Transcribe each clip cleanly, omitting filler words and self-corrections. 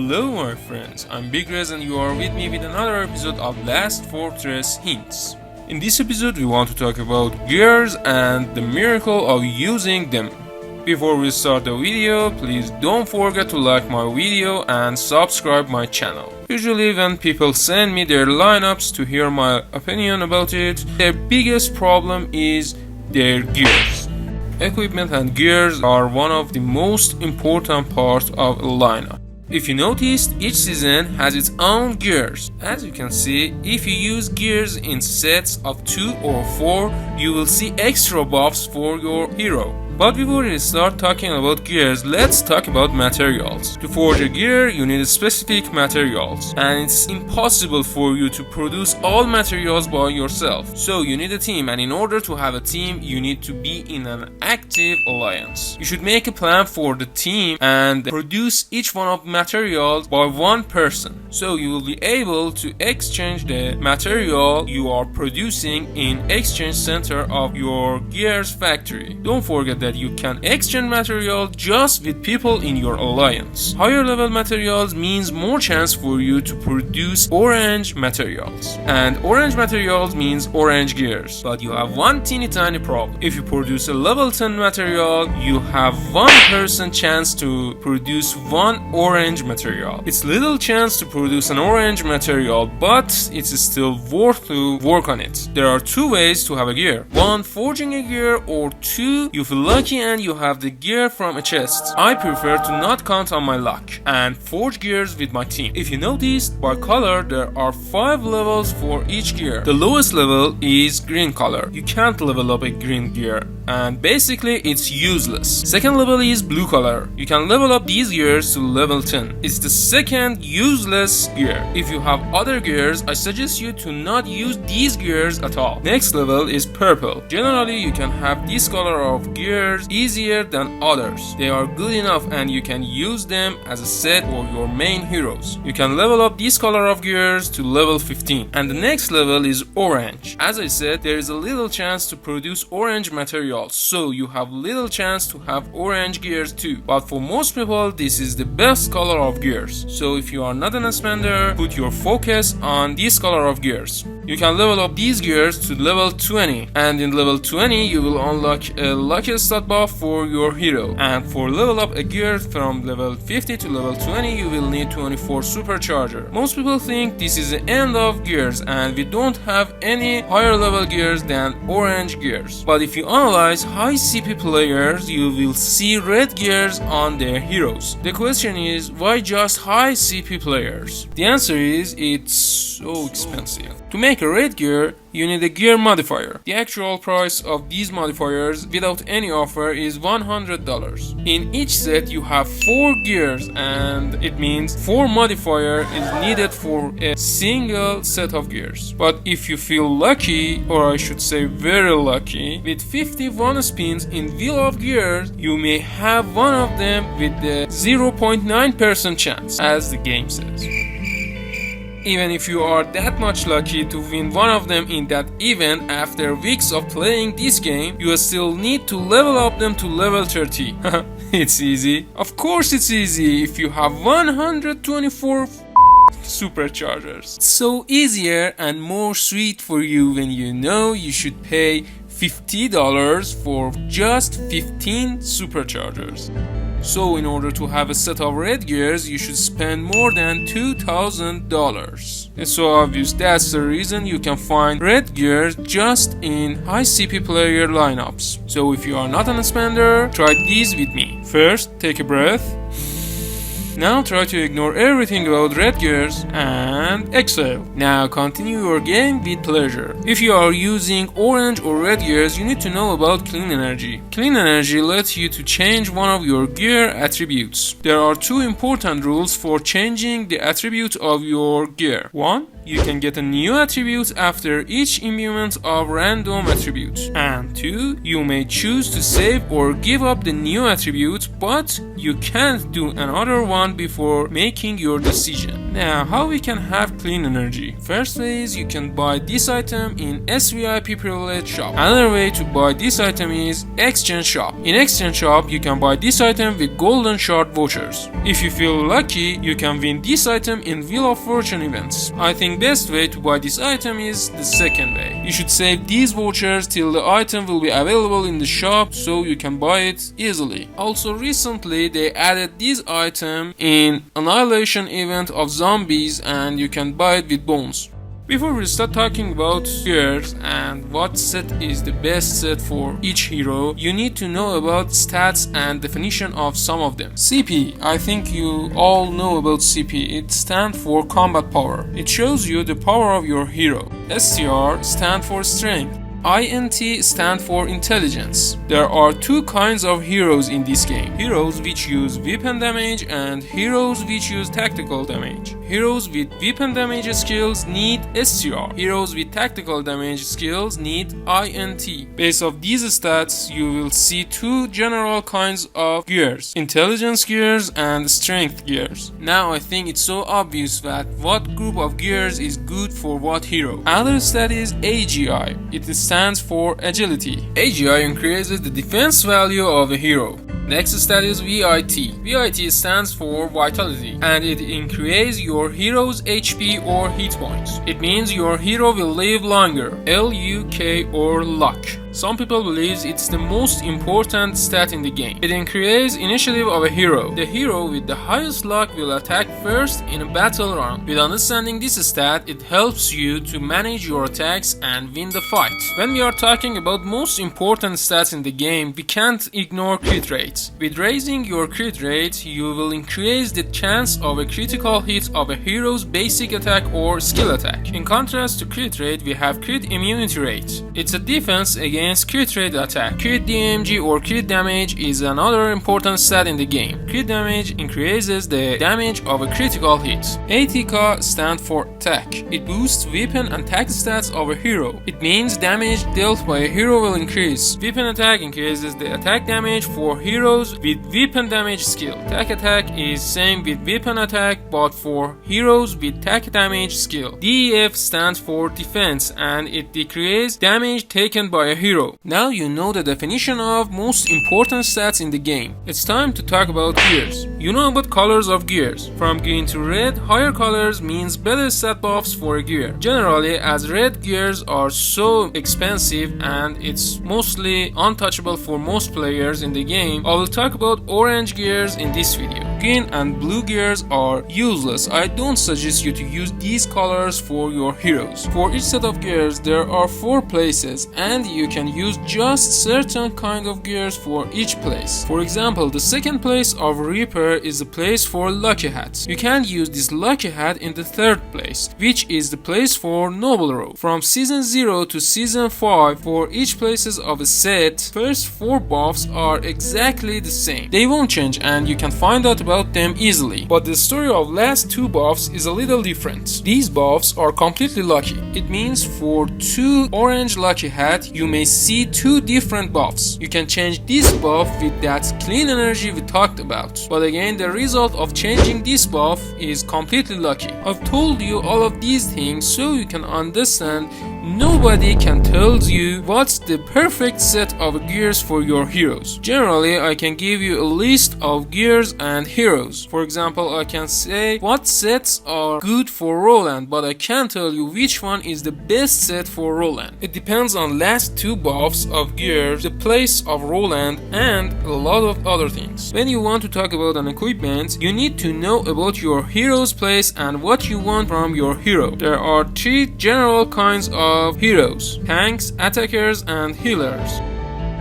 Hello my friends, I'm Big Rez and you are with me with another episode of Last Fortress Hints. In this episode we want to talk about gears and the miracle of using them. Before we start the video, please don't forget to like my video and subscribe my channel. Usually when people send me their lineups to hear my opinion about it, their biggest problem is their gears. Equipment and gears are one of the most important parts of a lineup. If you noticed, each season has its own gears. As you can see, if you use gears in sets of 2 or 4, you will see extra buffs for your hero. But before we start talking about gears, let's talk about materials. To forge a gear, you need specific materials, and it's impossible for you to produce all materials by yourself. So you need a team, and in order to have a team, you need to be in an active alliance. You should make a plan for the team and produce each one of materials by one person. So you will be able to exchange the material you are producing in exchange center of your gears factory. Don't forget that you can exchange material just with people in your alliance. Higher level materials means more chance for you to produce orange materials. And orange materials means orange gears. But you have one teeny tiny problem. If you produce a level 10 material, you have 1% chance to produce one orange material. It's little chance to produce an orange material, but it's still worth to work on it. There are two ways to have a gear. One, forging a gear, or two, you feel lucky and you have the gear from a chest. I prefer to not count on my luck and forge gears with my team. If you noticed, by color there are 5 levels for each gear. The lowest level is green color. You can't level up a green gear and basically it's useless. Second level is blue color. You can level up these gears to level 10. It's the second useless gear. If you have other gears, I suggest you to not use these gears at all. Next level is purple. Generally you can have this color of gears easier than others. They are good enough and you can use them as a set for your main heroes. You can level up this color of gears to level 15. And the next level is orange. As I said, there is a little chance to produce orange materials, so you have little chance to have orange gears too. But for most people, this is the best color of gears. So if you are not an spender, put your focus on this color of gears. You can level up these gears to level 20, and in level 20 you will unlock a lucky stat buff for your hero. And for level up a gear from level 50 to level 20 you will need 24 supercharger. Most people think this is the end of gears and we don't have any higher level gears than orange gears. But if you analyze high CP players, you will see red gears on their heroes. The question is, why just high CP players? The answer is, it's so expensive. To make a red gear, you need a gear modifier. The actual price of these modifiers without any offer is $100. In each set you have 4 gears and it means 4 modifier is needed for a single set of gears. But if you feel lucky, or I should say very lucky, with 51 spins in wheel of gears, you may have one of them with the 0.9% chance, as the game says. Even if you are that much lucky to win one of them in that event, after weeks of playing this game, you still need to level up them to level 30. It's easy. Of course it's easy if you have 124 superchargers. It's so easier and more sweet for you when you know you should pay $50 for just 15 superchargers. So in order to have a set of red gears, you should spend more than $2,000. It's so obvious. That's the reason you can find red gears just in high CP player lineups. So if you are not an spender, try these with me. First, take a breath. Now try to ignore everything about red gears and exhale. Now continue your game with pleasure. If you are using orange or red gears, you need to know about clean energy. Clean energy lets you to change one of your gear attributes. There are 2 important rules for changing the attribute of your gear. 1. You can get a new attribute after each imbuement of random attributes. And 2. You may choose to save or give up the new attribute, but you can't do another one before making your decision. Now, how we can have clean energy? First way is you can buy this item in SVIP privilege shop. Another way to buy this item is exchange shop. In exchange shop, you can buy this item with golden shard vouchers. If you feel lucky, you can win this item in Wheel of Fortune events. I think best way to buy this item is the second way. You should save these vouchers till the item will be available in the shop so you can buy it easily. Also recently they added this item in Annihilation event of zombies and you can buy it with bones. Before we start talking about gears and what set is the best set for each hero, you need to know about stats and definition of some of them. CP, I think you all know about CP. It stands for combat power. It shows you the power of your hero. STR stands for strength. INT stand for intelligence. There are two kinds of heroes in this game. Heroes which use weapon damage and heroes which use tactical damage. Heroes with weapon damage skills need STR. Heroes with tactical damage skills need INT. Based off these stats, you will see two general kinds of gears. Intelligence gears and strength gears. Now I think it's so obvious that what group of gears is good for what hero. Another stat is AGI. It stands for agility. AGI increases the defense value of a hero. Next stat is VIT. VIT stands for vitality and it increases your hero's HP or hit points. It means your hero will live longer. LUK or luck. Some people believe it's the most important stat in the game. It increases initiative of a hero. The hero with the highest luck will attack first in a battle round. With understanding this stat, it helps you to manage your attacks and win the fight. When we are talking about most important stats in the game, we can't ignore crit rates. With raising your crit rate, you will increase the chance of a critical hit of a hero's basic attack or skill attack. In contrast to crit rate, we have crit immunity rate. It's a defense against crit rate attack. Crit DMG or crit damage is another important stat in the game. Crit damage increases the damage of a critical hit. ATK stands for attack. It boosts weapon and attack stats of a hero. It means damage dealt by a hero will increase. Weapon attack increases the attack damage for heroes with weapon damage skill. Attack is same with weapon attack but for heroes with attack damage skill. DEF stands for defense and it decreases damage taken by a hero. Now you know the definition of most important stats in the game. It's time to talk about gears. You know about colors of gears. From green to red, higher colors means better stat buffs for a gear. Generally, as red gears are so expensive and it's mostly untouchable for most players in the game, I will talk about orange gears in this video. Green and blue gears are useless. I don't suggest you to use these colors for your heroes. For each set of gears, there are 4 places and you can use just certain kind of gears for each place. For example, the second place of Reaper is the place for Lucky Hat. You can use this Lucky Hat in the third place, which is the place for Noble Robe. From season 0 to season 5, for each places of a set, first 4 buffs are exactly the same. They won't change and you can find out about them easily. But the story of last 2 buffs is a little different. These buffs are completely lucky. It means for 2 orange Lucky Hat, you may see 2 different buffs. You can change this buff with that clean energy we talked about. But again, the result of changing this buff is completely lucky. I've told you all of these things so you can understand nobody can tell you what's the perfect set of gears for your heroes. Generally, I can give you a list of gears and heroes. For example, I can say what sets are good for Roland, but I can't tell you which one is the best set for Roland. It depends on last 2 buffs of gears, the place of Roland, and a lot of other things. When you want to talk about an equipment, you need to know about your hero's place and what you want from your hero. There are 3 general kinds of heroes: tanks, attackers, and healers.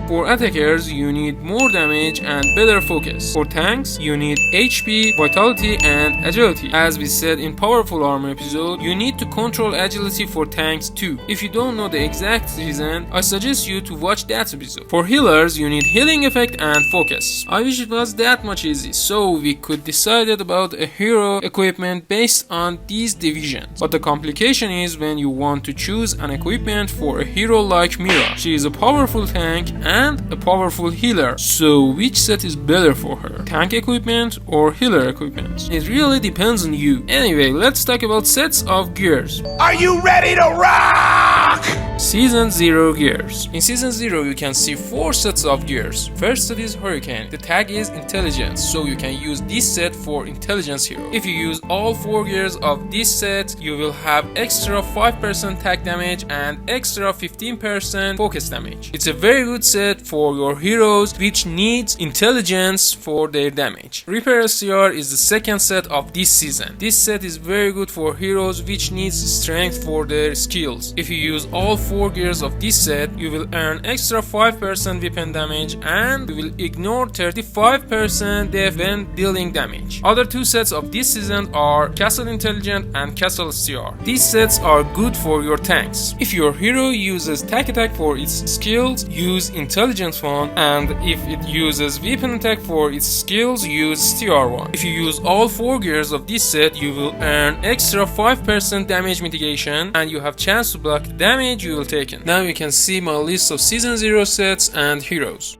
For attackers, you need more damage and better focus. For tanks, you need HP, vitality, and agility. As we said in Powerful Armor episode, you need to control agility for tanks too. If you don't know the exact reason, I suggest you to watch that episode. For healers, you need healing effect and focus. I wish it was that much easy, so we could decide about a hero equipment based on these divisions. But the complication is when you want to choose an equipment for a hero like Mira. She is a powerful tank and and a powerful healer. So which set is better for her? Tank equipment or healer equipment? It really depends on you. Anyway, let's talk about sets of gears. Are you ready to rock? Season 0 gears. In Season 0 you can see 4 sets of gears. First set is Hurricane. The tag is Intelligence, so you can use this set for Intelligence hero. If you use all 4 gears of this set, you will have extra 5% tag damage and extra 15% focus damage. It's a very good set for your heroes which needs Intelligence for their damage. Reaper STR is the second set of this season. This set is very good for heroes which needs strength for their skills. If you use all 4 gears of this set, you will earn extra 5% weapon damage and you will ignore 35% def when dealing damage. Other 2 sets of this season are Castle Intelligent and Castle STR. These sets are good for your tanks. If your hero uses tag attack for its skills, use Intelligence one, and if it uses weapon attack for its skills, use STR one. If you use all 4 gears of this set, you will earn extra 5% damage mitigation and you have chance to block the damage you will take in. Now you can see my list of Season 0 sets and heroes.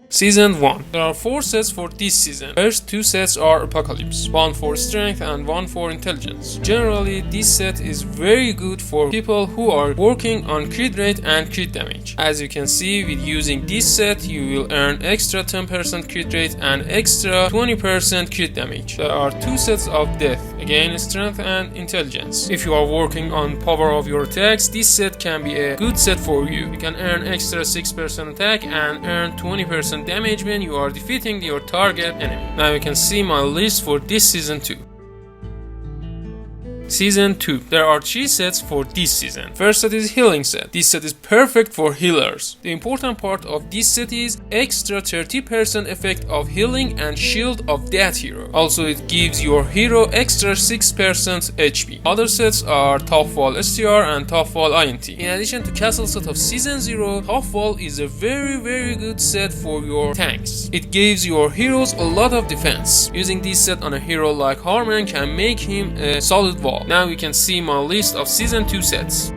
Season 1. There are 4 sets for this season. First 2 sets are Apocalypse, one for strength and one for intelligence. Generally, this set is very good for people who are working on crit rate and crit damage. As you can see, with using this set, you will earn extra 10% crit rate and extra 20% crit damage. There are 2 sets of death, again strength and intelligence. If you are working on power of your attacks, this set can be a good set for you. You can earn extra 6% attack and earn 20% damage when you are defeating your target enemy. Now you can see my list for this season 2. Season 2. There are 3 sets for this season. First set is Healing set. This set is perfect for healers. The important part of this set is extra 30% effect of healing and shield of that hero. Also it gives your hero extra 6% HP. Other sets are Top Wall STR and Top Wall INT. In addition to Castle set of Season 0, Top Wall is a very good set for your tanks. It gives your heroes a lot of defense. Using this set on a hero like Harman can make him a solid wall. Now you can see my list of Season 2 sets.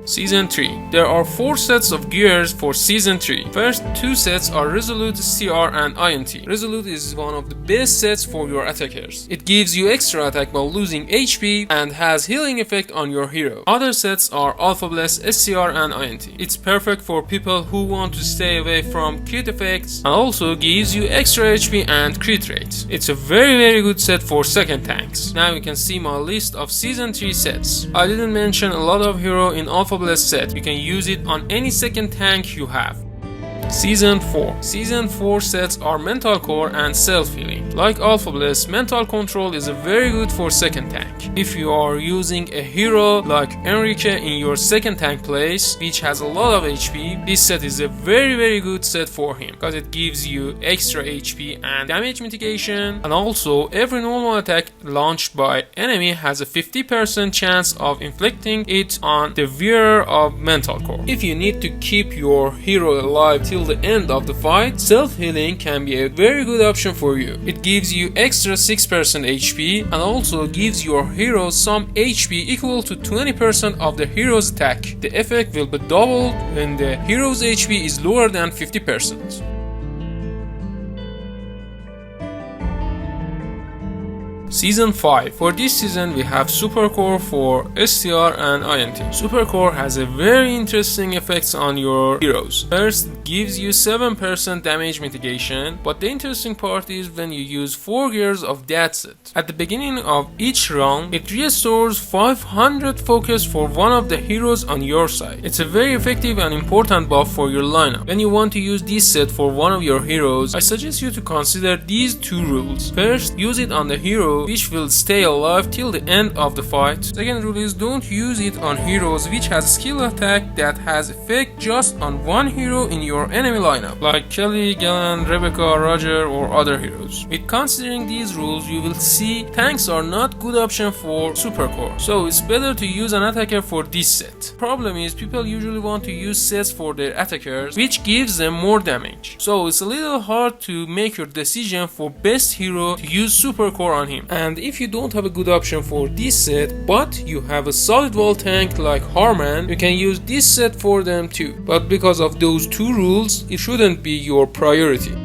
Season 3. There are 4 sets of gears for Season 3. First 2 sets are Resolute, CR and INT. Resolute is one of the best sets for your attackers. It gives you extra attack while losing HP and has healing effect on your hero. Other sets are Alpha Blast, SCR and INT. It's perfect for people who want to stay away from crit effects and also gives you extra HP and crit rate. It's a very good set for second tanks. Now you can see my list of Season 3 sets. I didn't mention a lot of hero in Alpha Blast set. You can use it on any second tank you have. Season 4. Season 4 sets are Mental Core and Self-Healing. Like Alpha Blast, Mental Control is very good for second tank. If you are using a hero like Enrique in your second tank place, which has a lot of HP, this set is a very good set for him, because it gives you extra HP and damage mitigation, and also every normal attack launched by enemy has a 50% chance of inflicting it on the wearer of Mental Core. If you need to keep your hero alive till the end of the fight, self-healing can be a very good option for you. It gives you extra 6% HP and also gives your hero some HP equal to 20% of the hero's attack. The effect will be doubled when the hero's HP is lower than 50%. Season 5. For this season we have Supercore for STR and INT. Supercore has a very interesting effects on your heroes. First, it gives you 7% damage mitigation, but the interesting part is when you use 4 gears of that set. At the beginning of each round, it restores 500 focus for one of the heroes on your side. It's a very effective and important buff for your lineup. When you want to use this set for one of your heroes, I suggest you to consider these 2 rules. First, use it on the hero which will stay alive till the end of the fight. Second rule is don't use it on heroes which has skill attack that has effect just on one hero in your enemy lineup, like Kelly, Galen, Rebecca, Roger or other heroes. With considering these rules, you will see tanks are not good option for Supercore, so it's better to use an attacker for this set. Problem is people usually want to use sets for their attackers which gives them more damage, so it's a little hard to make your decision for best hero to use Supercore on him. And if you don't have a good option for this set, but you have a solid wall tank like Harman, you can use this set for them too. But because of those two rules, it shouldn't be your priority.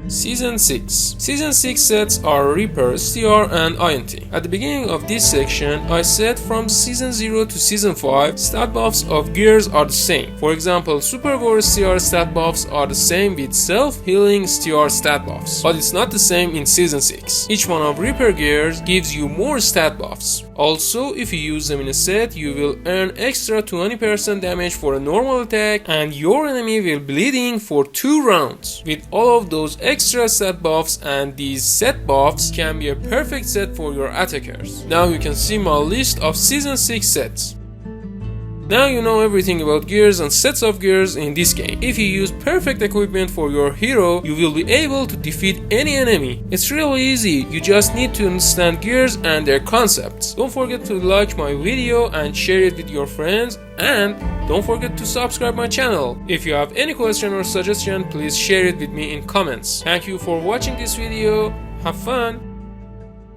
Season 6. Season 6 sets are Reaper, STR and INT. At the beginning of this section, I said from Season 0 to Season 5, stat buffs of gears are the same. For example, Super War STR stat buffs are the same with self-healing STR stat buffs. But it's not the same in Season 6. Each one of Reaper gears gives you more stat buffs. Also, if you use them in a set, you will earn extra 20% damage for a normal attack and your enemy will bleeding for 2 rounds. With all of those extra set buffs and these set buffs can be a perfect set for your attackers. Now you can see my list of Season 6 sets. Now you know everything about gears and sets of gears in this game. If you use perfect equipment for your hero, you will be able to defeat any enemy. It's really easy, you just need to understand gears and their concepts. Don't forget to like my video and share it with your friends, and don't forget to subscribe my channel. If you have any question or suggestion, please share it with me in comments. Thank you for watching this video, have fun!